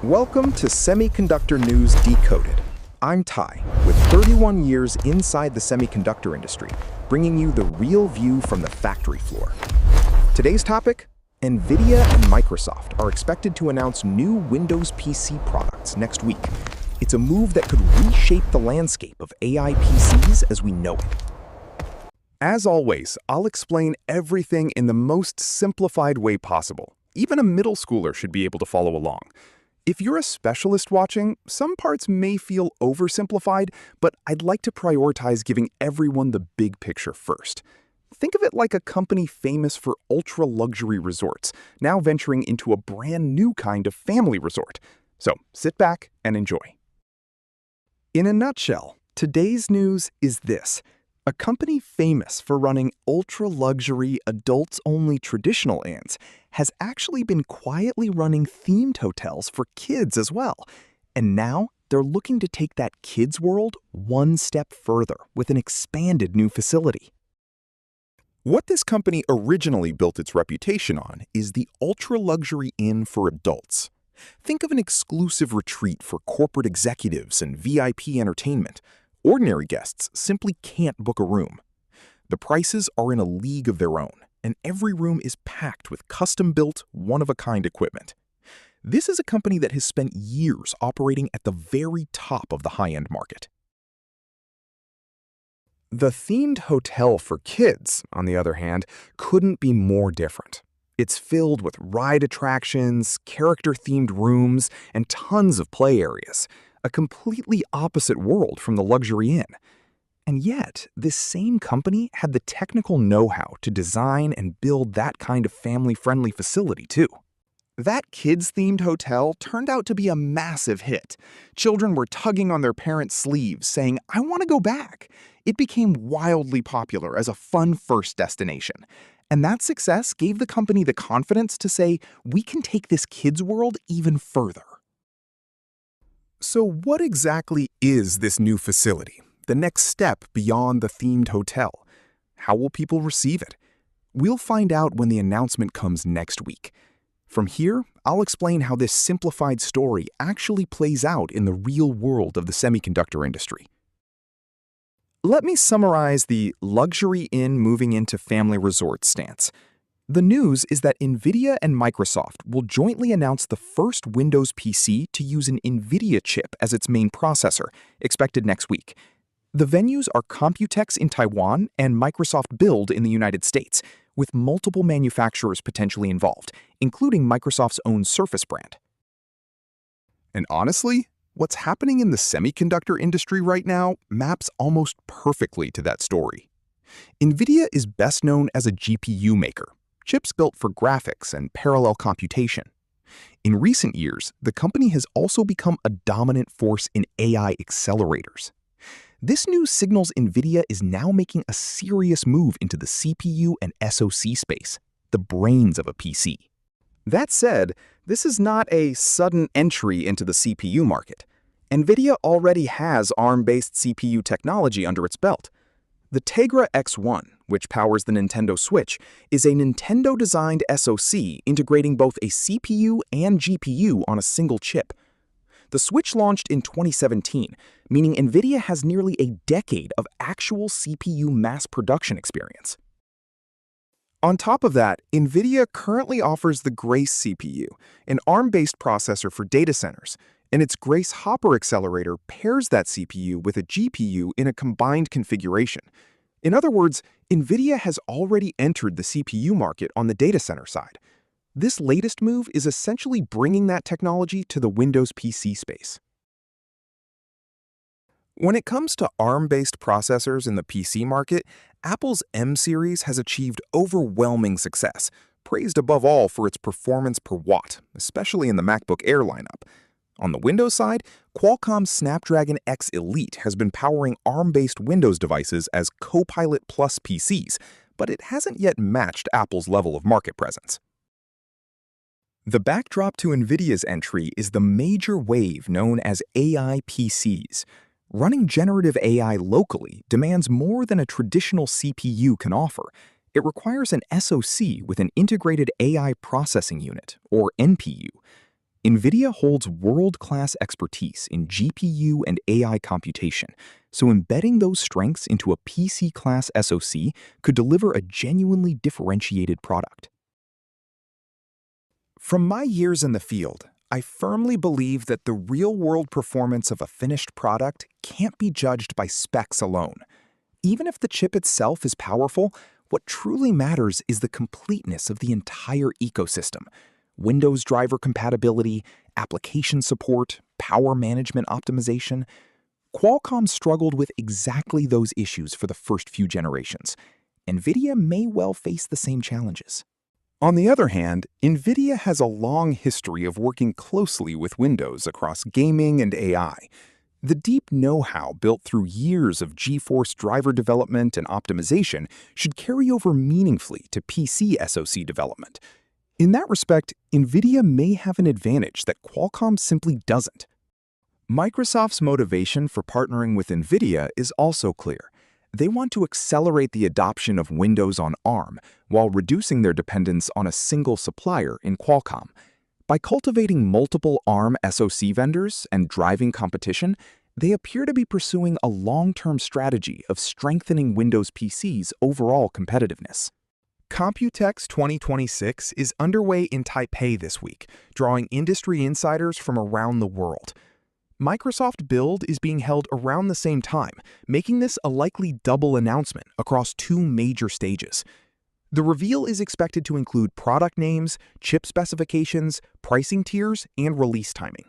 Welcome to Semiconductor News Decoded. I'm Ty, with 31 years inside the semiconductor industry, bringing you the real view from the factory floor. Today's topic: NVIDIA and Microsoft are expected to announce new Windows PC products next week. It's a move that could reshape the landscape of AI PCs as we know it. As always, I'll explain everything in the most simplified way possible. Even a middle schooler should be able to follow along. If you're a specialist watching, some parts may feel oversimplified, but I'd like to prioritize giving everyone the big picture first. Think of it like a company famous for ultra-luxury resorts, now venturing into a brand new kind of family resort. So sit back and enjoy. In a nutshell, today's news is this. A company famous for running ultra-luxury, adults-only traditional inns has actually been quietly running themed hotels for kids as well. And now they're looking to take that kids' world one step further with an expanded new facility. What this company originally built its reputation on is the ultra-luxury inn for adults. Think of an exclusive retreat for corporate executives and VIP entertainment. Ordinary guests simply can't book a room. The prices are in a league of their own, and every room is packed with custom-built, one-of-a-kind equipment. This is a company that has spent years operating at the very top of the high-end market. The themed hotel for kids, on the other hand, couldn't be more different. It's filled with ride attractions, character-themed rooms, and tons of play areas. A completely opposite world from the luxury inn. And yet, this same company had the technical know-how to design and build that kind of family-friendly facility too. That kids-themed hotel turned out to be a massive hit. Children were tugging on their parents' sleeves, saying, "I want to go back." It became wildly popular as a fun first destination. And that success gave the company the confidence to say, "We can take this kids' world even further." So what exactly is this new facility? The next step beyond the themed hotel? How will people receive it? We'll find out when the announcement comes next week. From here, I'll explain how this simplified story actually plays out in the real world of the semiconductor industry. Let me summarize the luxury inn moving into family resort stance. The news is that NVIDIA and Microsoft will jointly announce the first Windows PC to use an NVIDIA chip as its main processor, expected next week. The venues are COMPUTEX in Taiwan and Microsoft Build in the United States, with multiple manufacturers potentially involved, including Microsoft's own Surface brand. And honestly, what's happening in the semiconductor industry right now maps almost perfectly to that story. NVIDIA is best known as a GPU maker. Chips built for graphics and parallel computation. In recent years, the company has also become a dominant force in AI accelerators. This news signals NVIDIA is now making a serious move into the CPU and SoC space, the brains of a PC. That said, this is not a sudden entry into the CPU market. NVIDIA already has ARM-based CPU technology under its belt. The Tegra X1, which powers the Nintendo Switch, is a Nintendo-designed SoC integrating both a CPU and GPU on a single chip. The Switch launched in 2017, meaning NVIDIA has nearly a decade of actual CPU mass production experience. On top of that, NVIDIA currently offers the Grace CPU, an ARM-based processor for data centers, and its Grace Hopper accelerator pairs that CPU with a GPU in a combined configuration. In other words, NVIDIA has already entered the CPU market on the data center side. This latest move is essentially bringing that technology to the Windows PC space. When it comes to ARM-based processors in the PC market, Apple's M series has achieved overwhelming success, praised above all for its performance per watt, especially in the MacBook Air lineup. On the Windows side, Qualcomm's Snapdragon X Elite has been powering ARM-based Windows devices as Copilot Plus PCs, but it hasn't yet matched Apple's level of market presence. The backdrop to NVIDIA's entry is the major wave known as AI PCs. Running generative AI locally demands more than a traditional CPU can offer. It requires an SoC with an integrated AI processing unit, or NPU. NVIDIA holds world-class expertise in GPU and AI computation, so embedding those strengths into a PC-class SoC could deliver a genuinely differentiated product. From my years in the field, I firmly believe that the real-world performance of a finished product can't be judged by specs alone. Even if the chip itself is powerful, what truly matters is the completeness of the entire ecosystem. Windows driver compatibility, application support, power management optimization. Qualcomm struggled with exactly those issues for the first few generations. NVIDIA may well face the same challenges. On the other hand, NVIDIA has a long history of working closely with Windows across gaming and AI. The deep know-how built through years of GeForce driver development and optimization should carry over meaningfully to PC SoC development. In that respect, NVIDIA may have an advantage that Qualcomm simply doesn't. Microsoft's motivation for partnering with NVIDIA is also clear. They want to accelerate the adoption of Windows on ARM while reducing their dependence on a single supplier in Qualcomm. By cultivating multiple ARM SoC vendors and driving competition, they appear to be pursuing a long-term strategy of strengthening Windows PC's overall competitiveness. COMPUTEX 2026 is underway in Taipei this week, drawing industry insiders from around the world. Microsoft Build is being held around the same time, making this a likely double announcement across two major stages. The reveal is expected to include product names, chip specifications, pricing tiers, and release timing.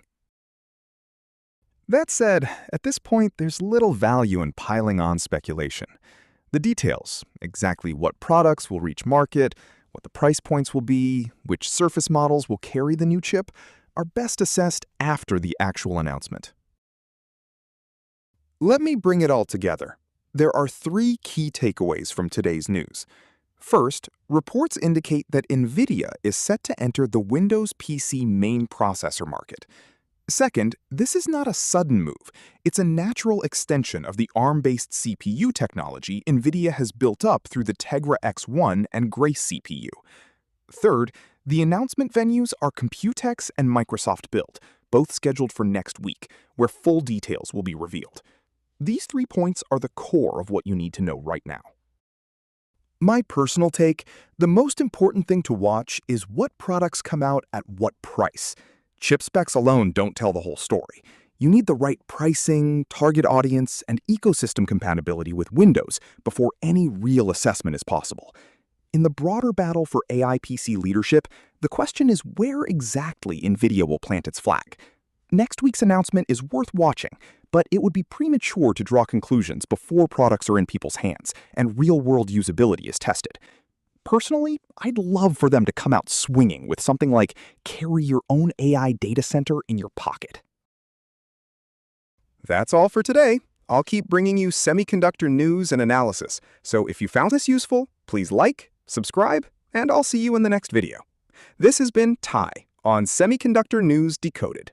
That said, at this point, there's little value in piling on speculation. The details, exactly what products will reach market, what the price points will be, which Surface models will carry the new chip, are best assessed after the actual announcement. Let me bring it all together. There are three key takeaways from today's news. First, reports indicate that NVIDIA is set to enter the Windows PC main processor market. Second, this is not a sudden move. It's a natural extension of the ARM-based CPU technology NVIDIA has built up through the Tegra X1 and Grace CPU. Third, the announcement venues are COMPUTEX and Microsoft Build, both scheduled for next week, where full details will be revealed. These 3 points are the core of what you need to know right now. My personal take, the most important thing to watch is what products come out at what price. Chip specs alone don't tell the whole story. You need the right pricing, target audience, and ecosystem compatibility with Windows before any real assessment is possible. In the broader battle for AI PC leadership, the question is where exactly NVIDIA will plant its flag. Next week's announcement is worth watching, but it would be premature to draw conclusions before products are in people's hands and real-world usability is tested. Personally, I'd love for them to come out swinging with something like carry your own AI data center in your pocket. That's all for today. I'll keep bringing you semiconductor news and analysis, so if you found this useful, please like, subscribe, and I'll see you in the next video. This has been Ty on Semiconductor News Decoded.